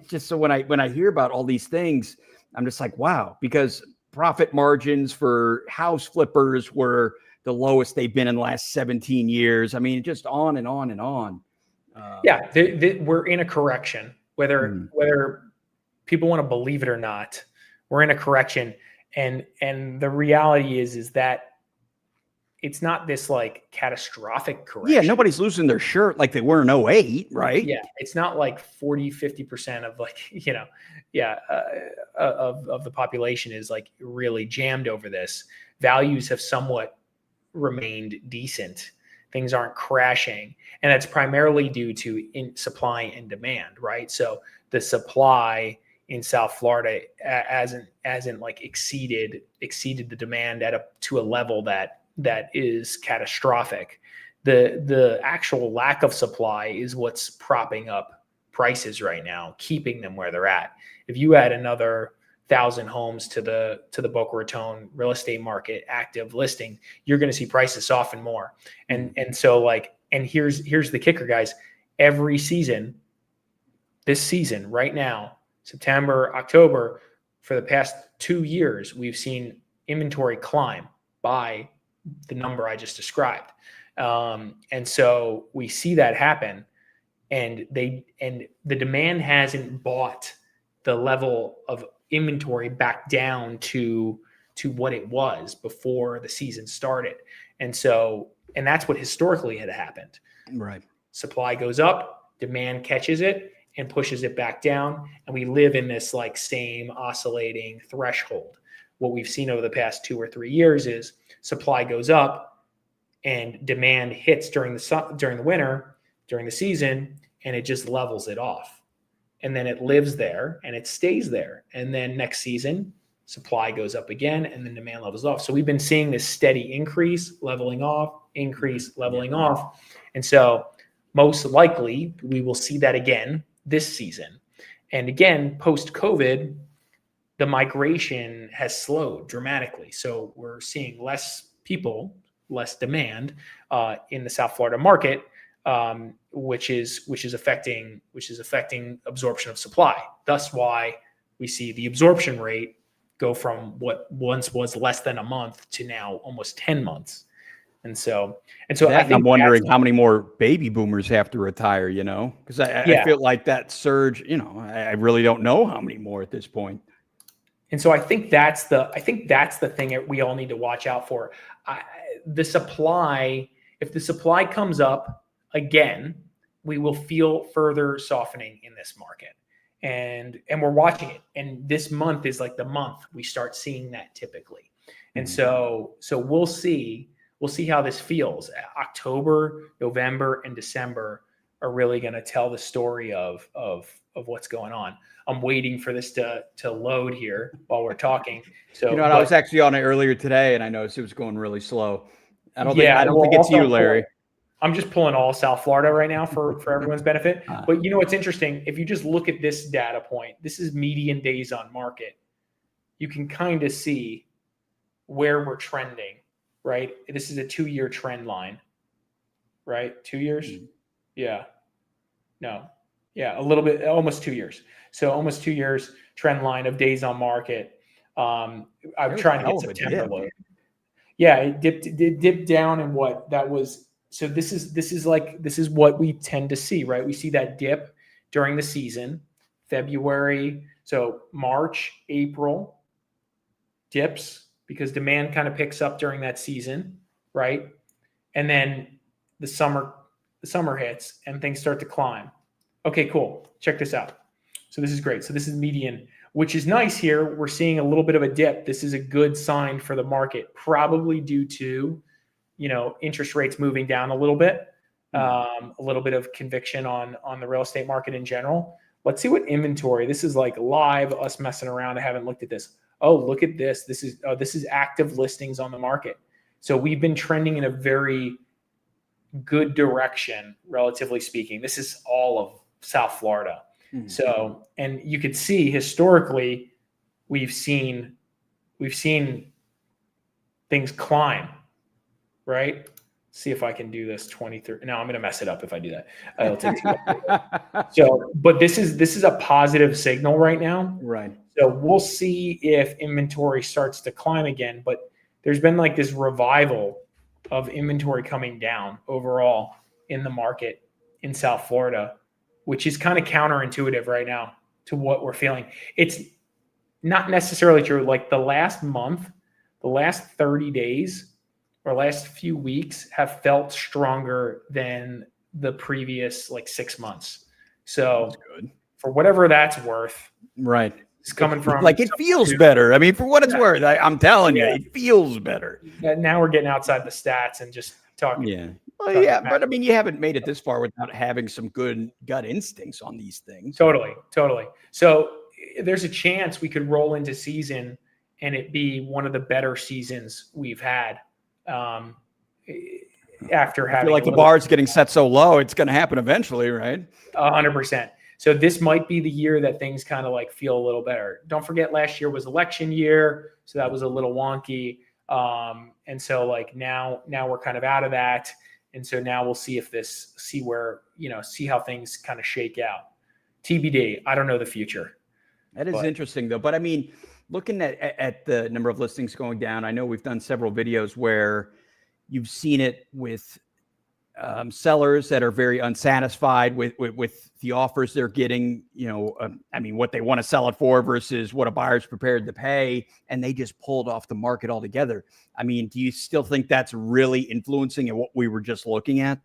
just so when I hear about all these things, I'm just like, wow, because profit margins for house flippers were the lowest they've been in the last 17 years. I mean, just on and on and on. We're in a correction, whether people want to believe it or not. We're in a correction, and the reality is that it's not this like catastrophic correction. Yeah, nobody's losing their shirt like they were in 08, right? Yeah, it's not like 40-50% of of the population is like really jammed over this. Values have somewhat remained decent. Things aren't crashing, and that's primarily due to supply and demand, right? So the supply in South Florida hasn't like exceeded the demand to a level that is catastrophic. The actual lack of supply is what's propping up prices right now, keeping them where they're at. If you add another 1,000 homes to the Boca Raton real estate market active listing, you're going to see prices soften more. And so here's the kicker, guys. Every season, this season right now, September, October, for the past 2 years, we've seen inventory climb by the number I just described. And so we see that happen, and the demand hasn't bought the level of inventory back down to what it was before the season started. And that's what historically had happened. Right. Supply goes up, demand catches it and pushes it back down. And we live in this like same oscillating threshold. What we've seen over the past 2 or 3 years is supply goes up and demand hits during the winter, during the season, and it just levels it off. And then it lives there and it stays there. And then next season, supply goes up again and then demand levels off. So we've been seeing this steady increase, leveling off, increase, leveling off. And so most likely we will see that again this season. And again, post-COVID, the migration has slowed dramatically. So we're seeing less people, less demand in the South Florida market, which is affecting absorption of supply. That's why we see the absorption rate go from what once was less than a month to now almost 10 months. And so I'm wondering how many more baby boomers have to retire, because I feel like that surge, I really don't know how many more at this point. And so I think that's the thing that we all need to watch out for. The supply, if the supply comes up again, we will feel further softening in this market. And we're watching it. And this month is like the month we start seeing that typically. And so we'll see how this feels. October, November, and December are really going to tell the story of what's going on. I'm waiting for this to load here while we're talking. So I was actually on it earlier today, and I noticed it was going really slow. I don't think it's you, Larry. I'm just pulling all South Florida right now for everyone's benefit. But what's interesting? If you just look at this data point, this is median days on market. You can kind of see where we're trending, right? This is a 2-year trend line, right? 2 years? Mm-hmm. Yeah. No. Yeah, a little bit, almost 2 years. So almost 2 years trend line of days on market. I'm trying to get September load. Yeah, it dipped down, and what that was. So this is what we tend to see, right? We see that dip during the season, February. So March, April dips because demand kind of picks up during that season, right? And then the summer hits and things start to climb. Okay, cool. Check this out. So this is great. So this is median, which is nice here. We're seeing a little bit of a dip. This is a good sign for the market, probably due to, interest rates moving down a little bit of conviction on the real estate market in general. Let's see what inventory. This is like live, us messing around. I haven't looked at this. Oh, look at this. This is active listings on the market. So we've been trending in a very good direction, relatively speaking. This is all of South Florida. Mm-hmm. So, and you could see historically, we've seen we've seen things climb, right? See if I can do this 23. No, I'm going to mess it up if I do that. It'll take too long. So, but this is a positive signal right now. Right. So we'll see if inventory starts to climb again. But there's been like this revival of inventory coming down overall in the market in South Florida, which is kind of counterintuitive right now to what we're feeling. It's not necessarily true. Like the last month, the last 30 days or last few weeks have felt stronger than the previous like 6 months. So that's good. For whatever that's worth, right. It's coming from like it feels better. I mean, for what it's worth, I'm telling you, it feels better. Now we're getting outside the stats and just talking. Yeah. Well, yeah, but I mean, you haven't made it this far without having some good gut instincts on these things. Totally. So there's a chance we could roll into season and it be one of the better seasons we've had. After having, I feel like the bar's getting set so low, it's going to happen eventually, right? 100%. So this might be the year that things kind of like feel a little better. Don't forget last year was election year. So that was a little wonky. And so like now we're kind of out of that. And so now we'll see see how things kind of shake out. TBD. I don't know the future. That is interesting though. But I mean, looking at the number of listings going down, I know we've done several videos where you've seen it with sellers that are very unsatisfied with the offers they're getting, I mean, what they want to sell it for versus what a buyer's prepared to pay, and they just pulled off the market altogether. I mean, do you still think that's really influencing in what we were just looking at?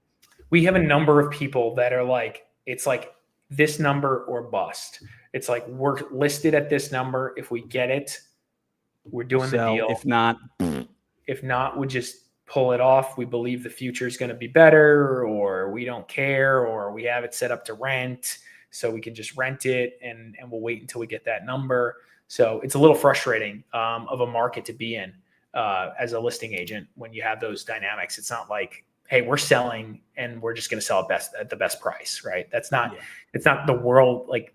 We have a number of people that are like, it's like this number or bust. It's like, we're listed at this number. If we get it, we're doing the deal. If not, we'll just pull it off. We believe the future is going to be better, or we don't care, or we have it set up to rent, so we can just rent it and we'll wait until we get that number. So it's a little frustrating of a market to be in as a listing agent when you have those dynamics. It's not like, hey, we're selling and we're just going to sell it at the best price, right? That's not, It's not the world. Like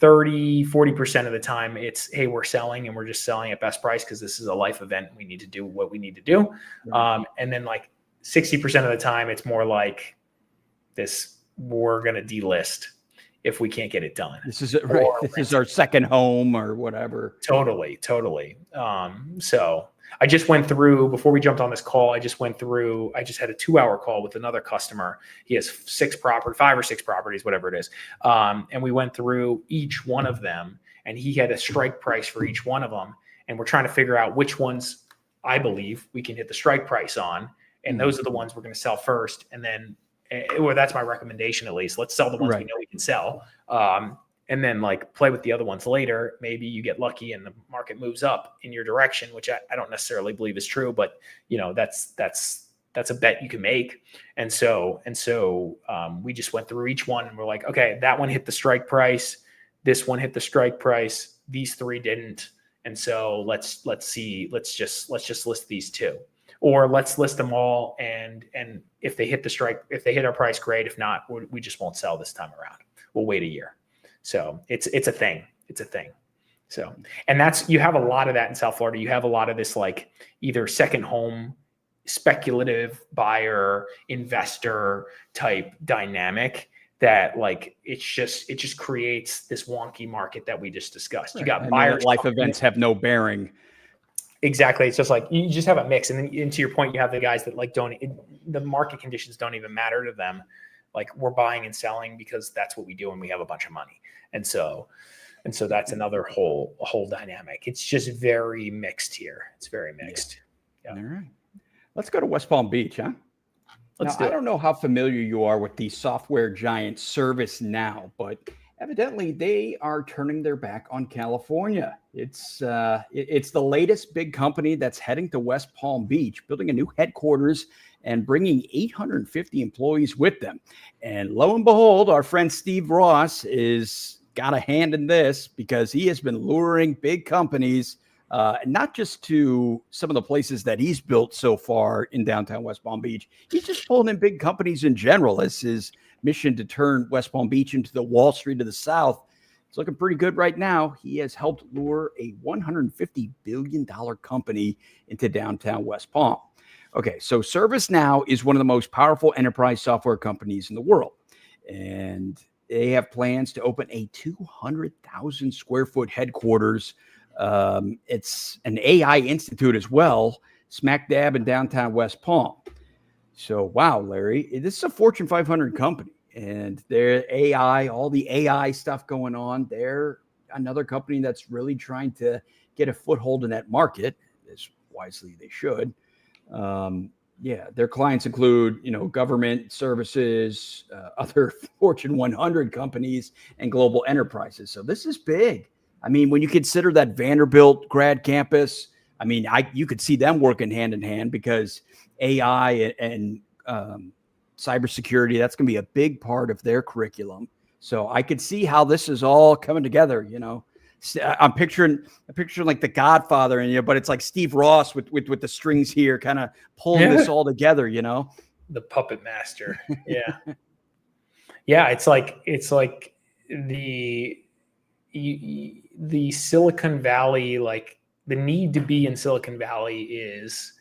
30-40% of the time it's, hey, we're selling and we're just selling at best price because this is a life event. We need to do what we need to do. Right. And then like 60% of the time it's more like this, we're going to delist if we can't get it done. This is right. This is our second home or whatever. Totally. So I just went through, before we jumped on this call, I just had a 2-hour call with another customer. He has 5 or 6 properties, whatever it is. And we went through each one of them, and he had a strike price for each one of them. And we're trying to figure out which ones I believe we can hit the strike price on. And those are the ones we're going to sell first. And then, well, that's my recommendation, at least. Let's sell the ones we know we can sell. And then like play with the other ones later. Maybe you get lucky and the market moves up in your direction, which I don't necessarily believe is true, but that's a bet you can make. And so we just went through each one and we're like, okay, that one hit the strike price. This one hit the strike price. These 3 didn't. And so let's just list these 2, or let's list them all. And if they hit our price, great. If not, we just won't sell this time around. We'll wait a year. So it's a thing. So, and you have a lot of that in South Florida. You have a lot of this, like either second home, speculative buyer, investor type dynamic that like, it just creates this wonky market that we just discussed. You got buyers. Life events have no bearing. Exactly. It's just like, you just have a mix. And then to your point, you have the guys that like the market conditions don't even matter to them. Like we're buying and selling because that's what we do and we have a bunch of money. And so that's another whole dynamic. It's just very mixed here. It's very mixed. Yeah. All right. Let's go to West Palm Beach, huh? I don't know how familiar you are with the software giant ServiceNow, but evidently they are turning their back on California. It's the latest big company that's heading to West Palm Beach, building a new headquarters and bringing 850 employees with them. And lo and behold, our friend Steve Ross is got a hand in this because he has been luring big companies, not just to some of the places that he's built so far in downtown West Palm Beach. He's just pulling in big companies in general as his mission to turn West Palm Beach into the Wall Street of the South. It's looking pretty good right now. He has helped lure a $150 billion company into downtown West Palm. Okay, so ServiceNow is one of the most powerful enterprise software companies in the world. And they have plans to open a 200,000 square foot headquarters. It's an AI institute as well, smack dab in downtown West Palm. So, wow, Larry, this is a Fortune 500 company. And their AI, all the AI stuff going on, they're another company that's really trying to get a foothold in that market, as wisely they should. Their clients include, government services, other Fortune 100 companies, and global enterprises. So this is big. I mean, when you consider that Vanderbilt grad campus, I mean, you could see them working hand in hand because AI and cybersecurity, that's going to be a big part of their curriculum. So I could see how this is all coming together. I'm picturing like The Godfather, but it's like Steve Ross with the strings here, kind of pulling this all together. The puppet master. Yeah, yeah. It's like the Silicon Valley, like the need to be in Silicon Valley is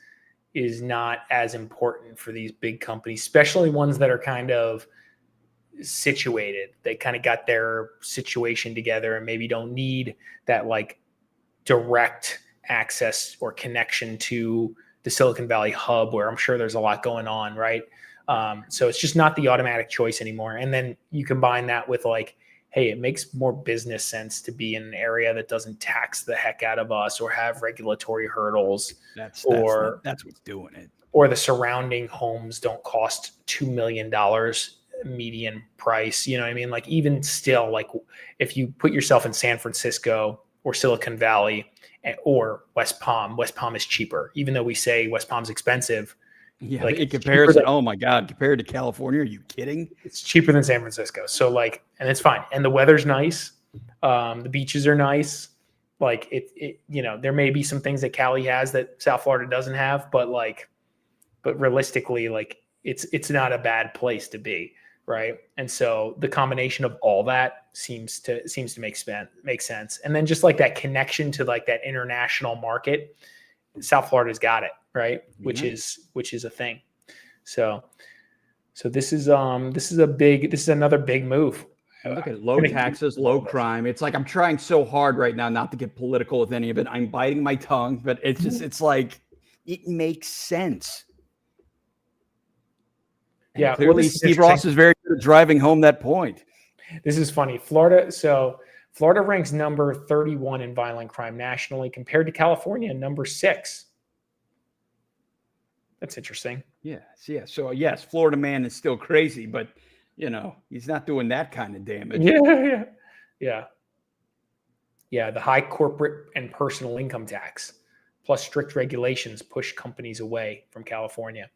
not as important for these big companies, especially ones that are kind of situated. They kind of got their situation together and maybe don't need that like direct access or connection to the Silicon Valley hub, where I'm sure there's a lot going on, right? So it's just not the automatic choice anymore. And then you combine that with like, hey, it makes more business sense to be in an area that doesn't tax the heck out of us or have regulatory hurdles. That's what's doing it. Or the surrounding homes don't cost $2 million median price. You know what I mean? Like even still, like if you put yourself in San Francisco or Silicon Valley or West Palm is cheaper. Even though we say West Palm's expensive. Yeah, like in comparison, oh my God, compared to California, are you kidding? It's cheaper than San Francisco. So like, and it's fine. And the weather's nice. The beaches are nice. Like it, there may be some things that Cali has that South Florida doesn't have, but realistically, like it's not a bad place to be. Right. And so the combination of all that seems to make sense. And then just like that connection to like that international market, South Florida's got it. Right. Which is a thing. So this is another big move. Look at low taxes, low crime. It's like, I'm trying so hard right now not to get political with any of it. I'm biting my tongue, but it's like, it makes sense. Yeah, clearly Steve Ross is very good at driving home that point. This is funny. Florida ranks number 31 in violent crime nationally, compared to California, number 6. That's interesting. Yeah. So yes, Florida man is still crazy, but he's not doing that kind of damage. Yeah. The high corporate and personal income tax, plus strict regulations, push companies away from California.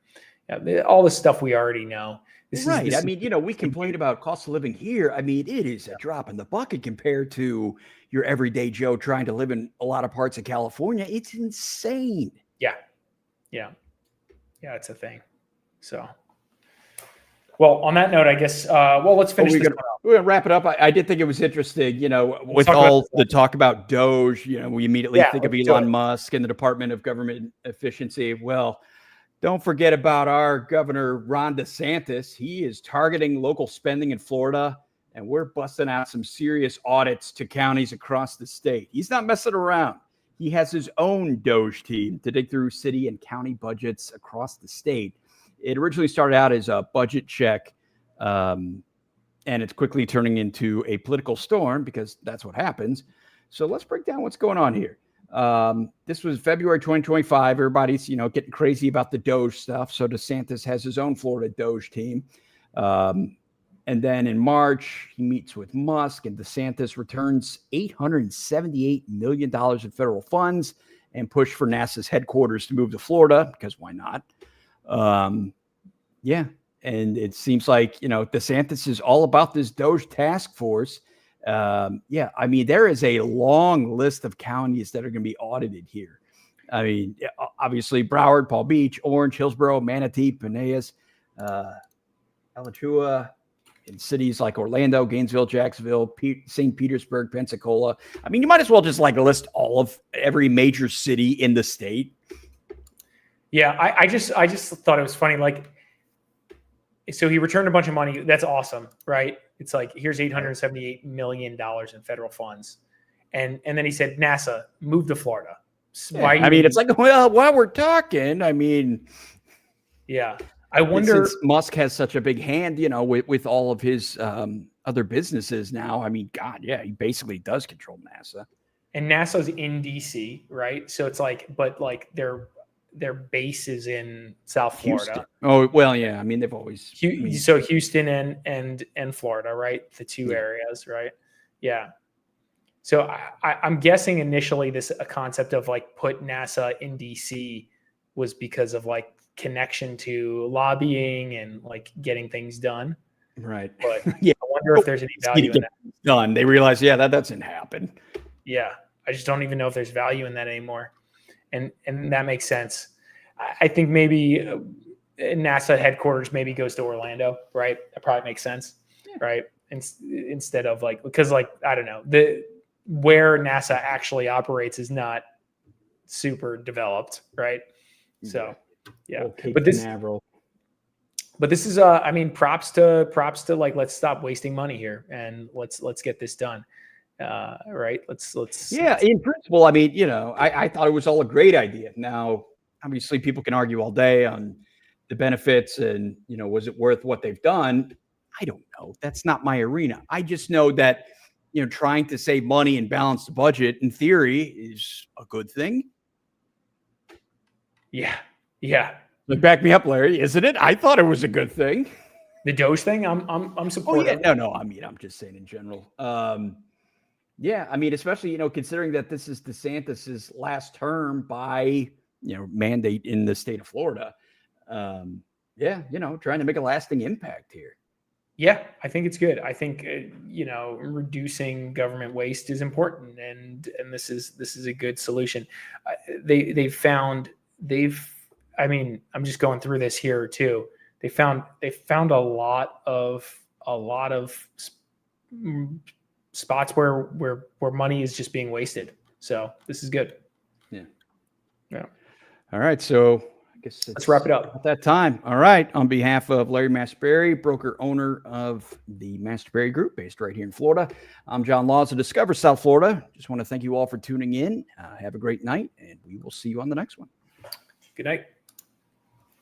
All the stuff we already know. I mean, we complain about cost of living here. I mean, it is a drop in the bucket compared to your everyday Joe trying to live in a lot of parts of California. It's insane. Yeah, it's a thing. So, well, on that note, I guess, let's finish this one up. We're going to wrap it up. I did think it was interesting, with all the talk about Doge, we immediately think of Elon Musk and the Department of Government Efficiency. Well, don't forget about our Governor Ron DeSantis. He is targeting local spending in Florida, and we're busting out some serious audits to counties across the state. He's not messing around. He has his own Doge team to dig through city and county budgets across the state. It originally started out as a budget check, and it's quickly turning into a political storm because that's what happens. So let's break down what's going on here. This was February 2025. Everybody's, getting crazy about the Doge stuff. So DeSantis has his own Florida Doge team. And then in March, he meets with Musk, and DeSantis returns $878 million in federal funds and push for NASA's headquarters to move to Florida, because why not? And it seems like, DeSantis is all about this Doge task force. I mean, there is a long list of counties that are going to be audited here. I mean, obviously Broward, Palm Beach, Orange, Hillsborough, Manatee, Pinellas, Alachua, in cities like Orlando, Gainesville, Jacksonville, St. Petersburg, Pensacola. I mean, you might as well just like list all of every major city in the state. Yeah, I just thought it was funny. Like, so he returned a bunch of money. That's awesome, right? It's like, here's $878 million in federal funds. And then he said, NASA, move to Florida. Yeah, I mean, it's like, well, while we're talking, I mean, yeah, I wonder. Since Musk has such a big hand, you know, with all of his other businesses now, I mean, God, yeah, he basically does control NASA. And NASA's in DC, right? So it's like, but like their base is in South Florida. Houston. Oh, well, yeah. I mean, they've always. So Houston and Florida, right? The two areas, right? Yeah. So I'm guessing initially a concept of like put NASA in DC was because of like connection to lobbying and like getting things done. Right. But yeah, I wonder if there's any value in that. Done. They realize, yeah, that doesn't happen. Yeah. I just don't even know if there's value in that anymore. And that makes sense. I think maybe NASA headquarters maybe goes to Orlando, right? That probably makes sense, right? Instead of like, because like, I don't know, where NASA actually operates is not super developed, right? So, yeah. But this is, I mean, props to like, let's stop wasting money here and let's get this done. Right. Let's in principle, I mean, you know, I thought it was all a great idea. Now, obviously people can argue all day on the benefits and, you know, was it worth what they've done? I don't know. That's not my arena. I just know that, you know, trying to save money and balance the budget in theory is a good thing. Yeah. Yeah. Back me up, Larry. Isn't it? I thought it was a good thing. The Doge thing. I'm supportive. Oh, yeah. No. I mean, I'm just saying in general. Yeah, I mean, especially, you know, considering that this is DeSantis's last term by, you know, mandate in the state of Florida. Yeah, you know, trying to make a lasting impact here. Yeah, I think it's good. I think you know, reducing government waste is important, and this is a good solution. I mean, I'm just going through this here too. They found a lot of spots where money is just being wasted. So this is good. Yeah. All right. So I guess let's wrap it up at that time. All right. On behalf of Larry Mastropieri, broker owner of the Mastropieri Group based right here in Florida, I'm John Laws of Discover South Florida. Just want to thank you all for tuning in. Have a great night, and we will see you on the next one. Good night.